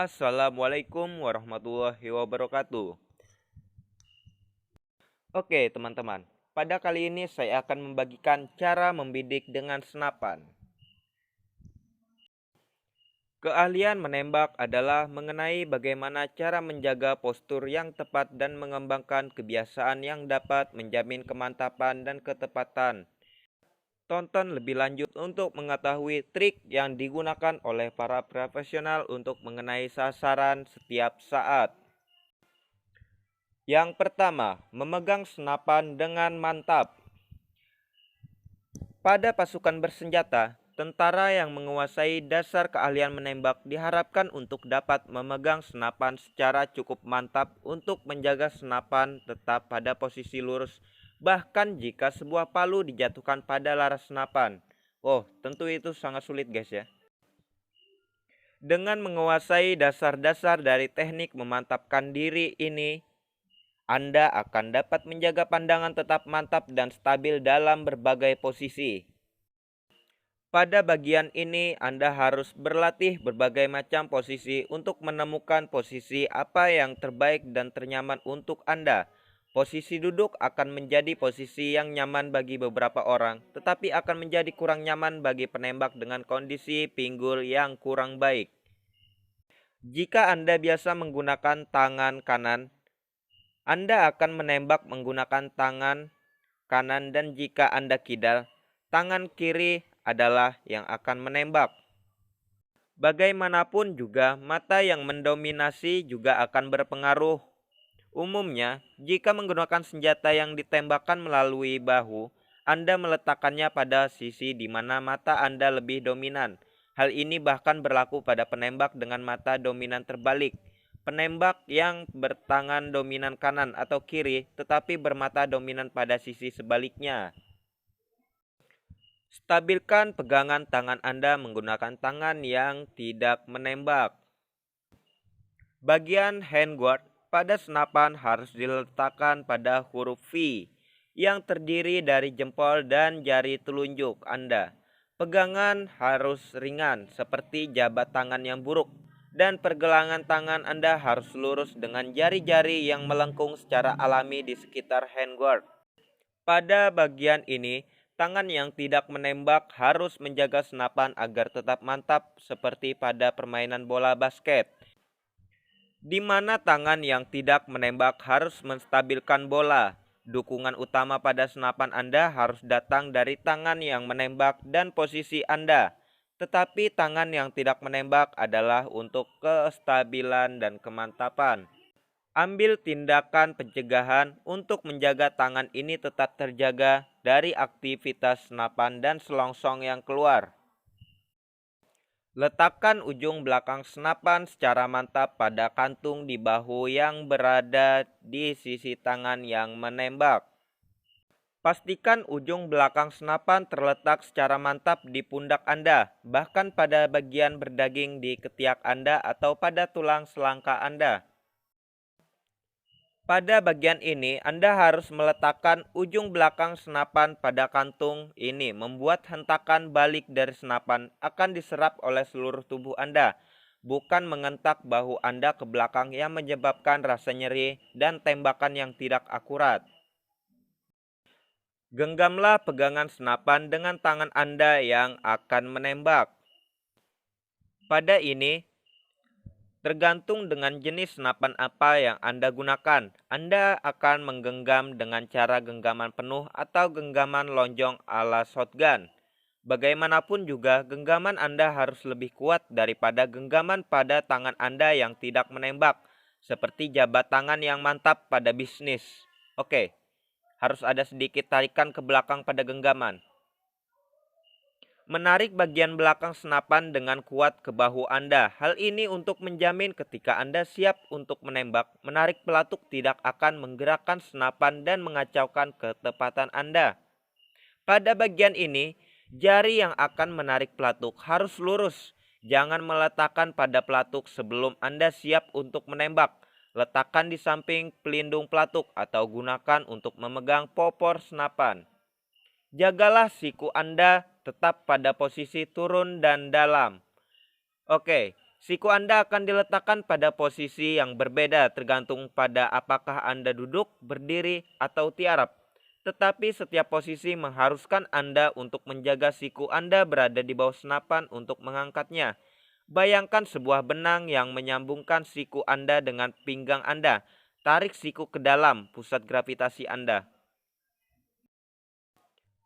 Assalamualaikum warahmatullahi wabarakatuh. Oke teman-teman, pada kali ini saya akan membagikan cara membidik dengan senapan. Keahlian menembak adalah mengenai bagaimana cara menjaga postur yang tepat dan mengembangkan kebiasaan yang dapat menjamin kemantapan dan ketepatan. Tonton lebih lanjut untuk mengetahui trik yang digunakan oleh para profesional untuk mengenai sasaran setiap saat. Yang pertama, memegang senapan dengan mantap. Pada pasukan bersenjata, tentara yang menguasai dasar keahlian menembak diharapkan untuk dapat memegang senapan secara cukup mantap untuk menjaga senapan tetap pada posisi lurus, bahkan jika sebuah palu dijatuhkan pada laras senapan. Oh, tentu itu sangat sulit guys ya. Dengan menguasai dasar-dasar dari teknik memantapkan diri ini, Anda akan dapat menjaga pandangan tetap mantap dan stabil dalam berbagai posisi. Pada bagian ini, Anda harus berlatih berbagai macam posisi untuk menemukan posisi apa yang terbaik dan ternyaman untuk Anda. Posisi duduk akan menjadi posisi yang nyaman bagi beberapa orang, tetapi akan menjadi kurang nyaman bagi penembak dengan kondisi pinggul yang kurang baik. Jika Anda biasa menggunakan tangan kanan, Anda akan menembak menggunakan tangan kanan, dan jika Anda kidal, tangan kiri adalah yang akan menembak. Bagaimanapun juga, mata yang mendominasi juga akan berpengaruh. Umumnya, jika menggunakan senjata yang ditembakkan melalui bahu, Anda meletakkannya pada sisi di mana mata Anda lebih dominan. Hal ini bahkan berlaku pada penembak dengan mata dominan terbalik. Penembak yang bertangan dominan kanan atau kiri tetapi bermata dominan pada sisi sebaliknya. Stabilkan pegangan tangan Anda menggunakan tangan yang tidak menembak. Bagian handguard pada senapan harus diletakkan pada huruf V yang terdiri dari jempol dan jari telunjuk Anda. Pegangan harus ringan seperti jabat tangan yang buruk, dan pergelangan tangan Anda harus lurus dengan jari-jari yang melengkung secara alami di sekitar handguard. Pada bagian ini, tangan yang tidak menembak harus menjaga senapan agar tetap mantap seperti pada permainan bola basket, di mana tangan yang tidak menembak harus menstabilkan bola. Dukungan utama pada senapan Anda harus datang dari tangan yang menembak dan posisi Anda. Tetapi tangan yang tidak menembak adalah untuk kestabilan dan kemantapan. Ambil tindakan pencegahan untuk menjaga tangan ini tetap terjaga dari aktivitas senapan dan selongsong yang keluar. Letakkan ujung belakang senapan secara mantap pada kantung di bahu yang berada di sisi tangan yang menembak. Pastikan ujung belakang senapan terletak secara mantap di pundak Anda, bahkan pada bagian berdaging di ketiak Anda atau pada tulang selangka Anda. Pada bagian ini, Anda harus meletakkan ujung belakang senapan pada kantung ini, membuat hentakan balik dari senapan akan diserap oleh seluruh tubuh Anda, bukan mengentak bahu Anda ke belakang yang menyebabkan rasa nyeri dan tembakan yang tidak akurat. Genggamlah pegangan senapan dengan tangan Anda yang akan menembak. Pada ini, tergantung dengan jenis senapan apa yang Anda gunakan, Anda akan menggenggam dengan cara genggaman penuh atau genggaman lonjong ala shotgun. Bagaimanapun juga, genggaman Anda harus lebih kuat daripada genggaman pada tangan Anda yang tidak menembak, seperti jabat tangan yang mantap pada bisnis. Oke, Harus ada sedikit tarikan ke belakang pada genggaman. Menarik bagian belakang senapan dengan kuat ke bahu Anda. Hal ini untuk menjamin ketika Anda siap untuk menembak, menarik pelatuk tidak akan menggerakkan senapan dan mengacaukan ketepatan Anda. Pada bagian ini, jari yang akan menarik pelatuk harus lurus. Jangan meletakkan pada pelatuk sebelum Anda siap untuk menembak. Letakkan di samping pelindung pelatuk atau gunakan untuk memegang popor senapan. Jagalah siku Anda tetap pada posisi turun dan dalam. Oke, siku Anda akan diletakkan pada posisi yang berbeda tergantung pada apakah Anda duduk, berdiri, atau tiarap. Tetapi setiap posisi mengharuskan Anda untuk menjaga siku Anda berada di bawah senapan untuk mengangkatnya. Bayangkan sebuah benang yang menyambungkan siku Anda dengan pinggang Anda. Tarik siku ke dalam pusat gravitasi Anda.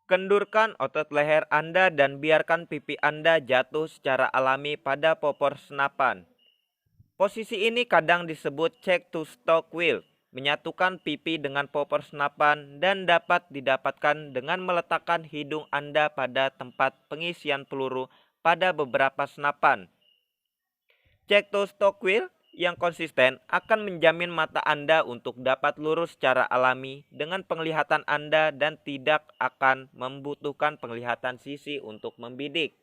Kendurkan otot leher Anda dan biarkan pipi Anda jatuh secara alami pada popor senapan. Posisi ini kadang disebut check to stock wheel, menyatukan pipi dengan popor senapan dan dapat didapatkan dengan meletakkan hidung Anda pada tempat pengisian peluru pada beberapa senapan. Check to stock wheel yang konsisten akan menjamin mata Anda untuk dapat lurus secara alami dengan penglihatan Anda dan tidak akan membutuhkan penglihatan sisi untuk membidik.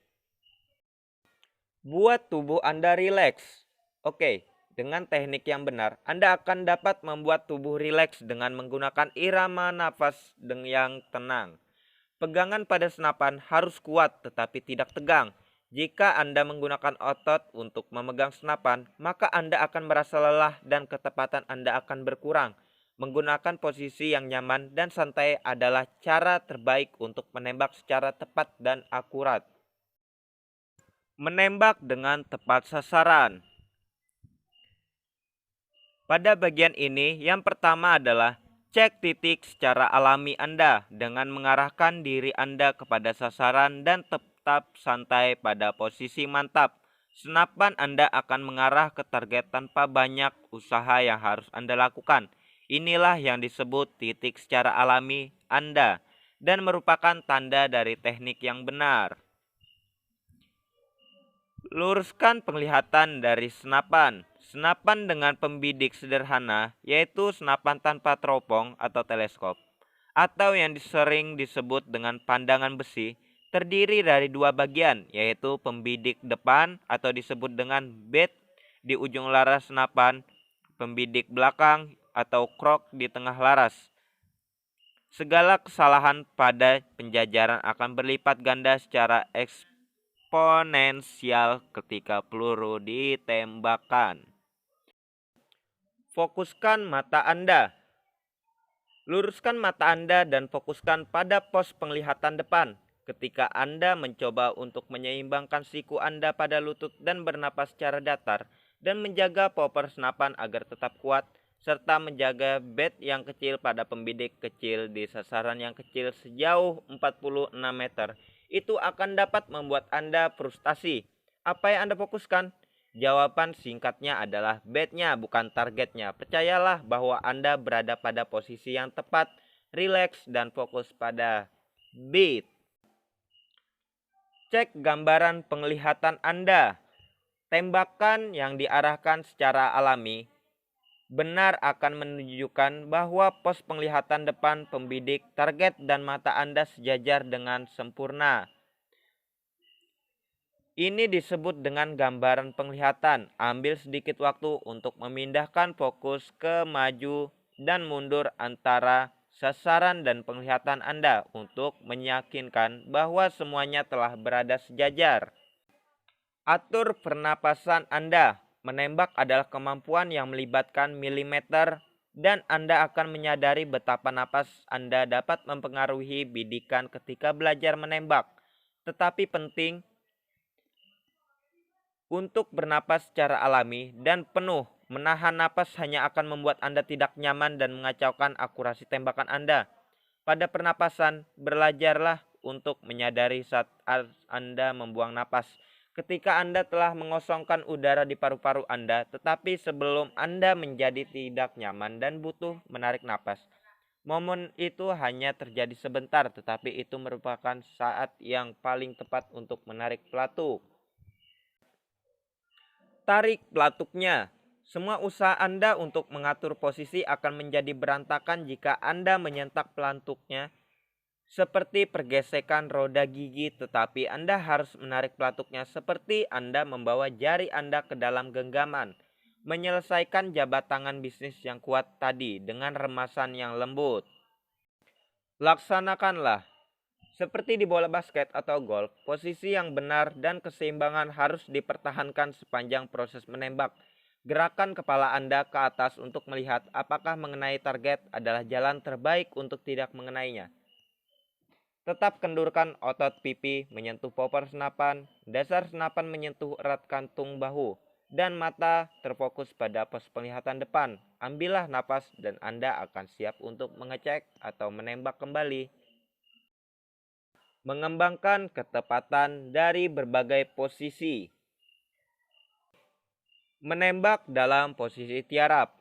Buat tubuh Anda rileks. Oke, dengan teknik yang benar, Anda akan dapat membuat tubuh rileks dengan menggunakan irama nafas yang tenang. Pegangan pada senapan harus kuat tetapi tidak tegang. Jika Anda menggunakan otot untuk memegang senapan, maka Anda akan merasa lelah dan ketepatan Anda akan berkurang. Menggunakan posisi yang nyaman dan santai adalah cara terbaik untuk menembak secara tepat dan akurat. Menembak dengan tepat sasaran. Pada bagian ini, yang pertama adalah cek titik secara alami Anda dengan mengarahkan diri Anda kepada sasaran dan tetap santai pada posisi mantap. Senapan Anda akan mengarah ke target tanpa banyak usaha yang harus Anda lakukan. Inilah yang disebut titik secara alami Anda dan merupakan tanda dari teknik yang benar. Luruskan penglihatan dari senapan. Senapan dengan pembidik sederhana, yaitu senapan tanpa teropong atau teleskop, atau yang sering disebut dengan pandangan besi, terdiri dari dua bagian, yaitu pembidik depan atau disebut dengan bed di ujung laras senapan, pembidik belakang atau krok di tengah laras. Segala kesalahan pada penjajaran akan berlipat ganda secara eksponensial ketika peluru ditembakkan. Fokuskan mata Anda. Luruskan mata Anda dan fokuskan pada pos penglihatan depan. Ketika Anda mencoba untuk menyeimbangkan siku Anda pada lutut dan bernapas secara datar dan menjaga popor senapan agar tetap kuat, serta menjaga bed yang kecil pada pembidik kecil di sasaran yang kecil sejauh 46 meter, itu akan dapat membuat Anda frustasi. Apa yang Anda fokuskan? Jawaban singkatnya adalah bednya, bukan targetnya. Percayalah bahwa Anda berada pada posisi yang tepat, rileks, dan fokus pada beat. Cek gambaran penglihatan Anda. Tembakan yang diarahkan secara alami benar akan menunjukkan bahwa pos penglihatan depan, pembidik, target, dan mata Anda sejajar dengan sempurna. Ini disebut dengan gambaran penglihatan. Ambil sedikit waktu untuk memindahkan fokus ke maju dan mundur antara sasaran dan penglihatan Anda untuk meyakinkan bahwa semuanya telah berada sejajar. Atur pernapasan Anda. Menembak adalah kemampuan yang melibatkan milimeter dan Anda akan menyadari betapa napas Anda dapat mempengaruhi bidikan ketika belajar menembak. Tetapi penting untuk bernapas secara alami dan penuh. Menahan napas hanya akan membuat Anda tidak nyaman dan mengacaukan akurasi tembakan Anda. Pada pernapasan, belajarlah untuk menyadari saat Anda membuang napas. Ketika Anda telah mengosongkan udara di paru-paru Anda, tetapi sebelum Anda menjadi tidak nyaman dan butuh menarik napas, Momen itu hanya terjadi sebentar, tetapi itu merupakan saat yang paling tepat untuk menarik pelatuk. Tarik pelatuknya. Semua usaha Anda untuk mengatur posisi akan menjadi berantakan jika Anda menyentak pelatuknya seperti pergesekan roda gigi, tetapi Anda harus menarik pelatuknya seperti Anda membawa jari Anda ke dalam genggaman. Menyelesaikan jabat tangan bisnis yang kuat tadi dengan remasan yang lembut. Laksanakanlah. Seperti di bola basket atau golf, posisi yang benar dan keseimbangan harus dipertahankan sepanjang proses menembak. Gerakan kepala Anda ke atas untuk melihat apakah mengenai target adalah jalan terbaik untuk tidak mengenainya. Tetap kendurkan otot pipi menyentuh popor senapan, dasar senapan menyentuh erat kantung bahu, dan mata terfokus pada pos penglihatan depan. Ambillah napas dan Anda akan siap untuk mengecek atau menembak kembali. Mengembangkan ketepatan dari berbagai posisi. Menembak dalam posisi tiarap.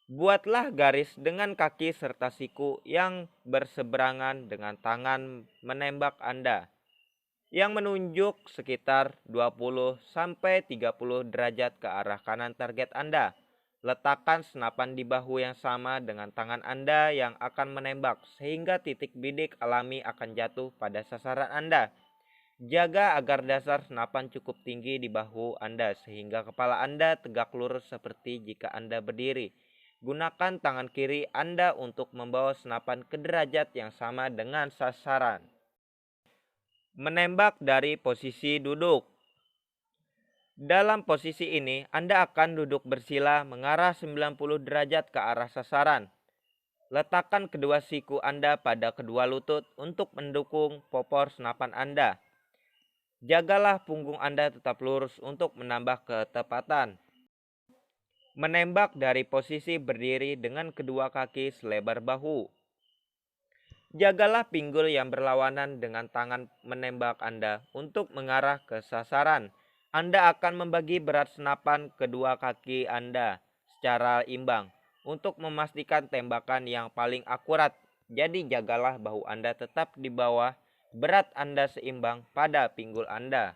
Buatlah garis dengan kaki serta siku yang berseberangan dengan tangan menembak Anda, yang menunjuk sekitar 20-30 derajat ke arah kanan target Anda. Letakkan senapan di bahu yang sama dengan tangan Anda yang akan menembak, sehingga titik bidik alami akan jatuh pada sasaran Anda. Jaga agar dasar senapan cukup tinggi di bahu Anda sehingga kepala Anda tegak lurus seperti jika Anda berdiri. Gunakan tangan kiri Anda untuk membawa senapan ke derajat yang sama dengan sasaran. Menembak dari posisi duduk. Dalam posisi ini, Anda akan duduk bersila mengarah 90 derajat ke arah sasaran. Letakkan kedua siku Anda pada kedua lutut untuk mendukung popor senapan Anda. Jagalah punggung Anda tetap lurus untuk menambah ketepatan. Menembak dari posisi berdiri dengan kedua kaki selebar bahu. Jagalah pinggul yang berlawanan dengan tangan menembak Anda untuk mengarah ke sasaran. Anda akan membagi berat senapan kedua kaki Anda secara imbang untuk memastikan tembakan yang paling akurat. Jadi jagalah bahu Anda tetap di bawah, berat Anda seimbang pada pinggul Anda.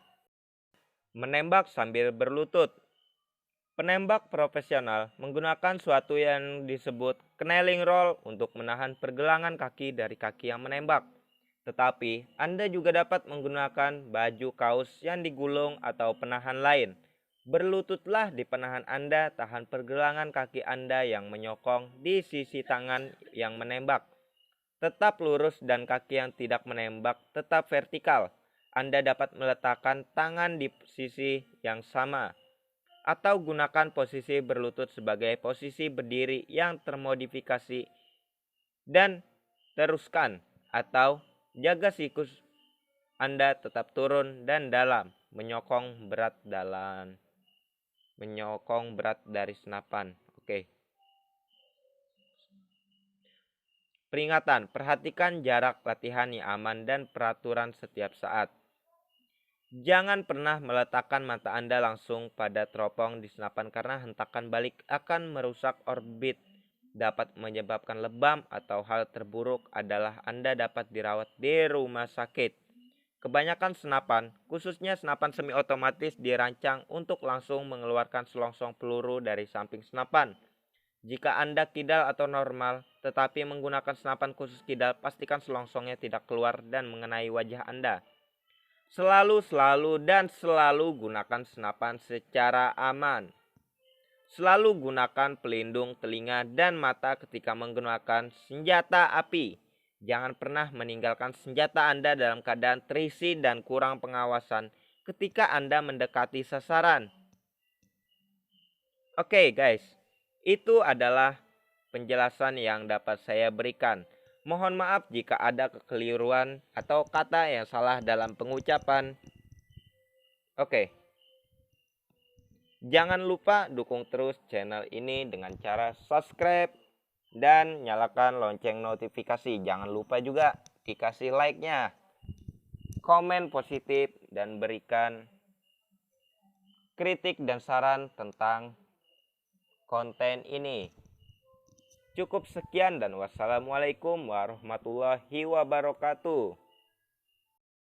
Menembak sambil berlutut. Penembak profesional menggunakan suatu yang disebut knelling roll untuk menahan pergelangan kaki dari kaki yang menembak. Tetapi Anda juga dapat menggunakan baju kaos yang digulung atau penahan lain. Berlututlah di penahan Anda, tahan pergelangan kaki Anda yang menyokong di sisi tangan yang menembak. Tetap lurus dan kaki yang tidak menembak tetap vertikal. Anda dapat meletakkan tangan di sisi yang sama. Atau gunakan posisi berlutut sebagai posisi berdiri yang termodifikasi. Dan teruskan atau jaga sikus Anda tetap turun dan dalam, menyokong berat dari senapan. Oke. Peringatan, perhatikan jarak latihan yang aman dan peraturan setiap saat. Jangan pernah meletakkan mata Anda langsung pada teropong di senapan karena hentakan balik akan merusak orbit, dapat menyebabkan lebam, atau hal terburuk adalah Anda dapat dirawat di rumah sakit. Kebanyakan senapan, khususnya senapan semi otomatis, dirancang untuk langsung mengeluarkan selongsong peluru dari samping senapan. Jika Anda kidal atau normal, tetapi menggunakan senapan khusus kidal, pastikan selongsongnya tidak keluar dan mengenai wajah Anda. Selalu gunakan senapan secara aman. Selalu gunakan pelindung telinga dan mata ketika menggunakan senjata api. Jangan pernah meninggalkan senjata Anda dalam keadaan terisi dan kurang pengawasan ketika Anda mendekati sasaran. Oke guys, itu adalah penjelasan yang dapat saya berikan. Mohon maaf jika ada kekeliruan atau kata yang salah dalam pengucapan. Oke. Jangan lupa dukung terus channel ini dengan cara subscribe dan nyalakan lonceng notifikasi. Jangan lupa juga dikasih like-nya, komen positif, dan berikan kritik dan saran tentang konten ini. Cukup sekian dan wassalamualaikum warahmatullahi wabarakatuh.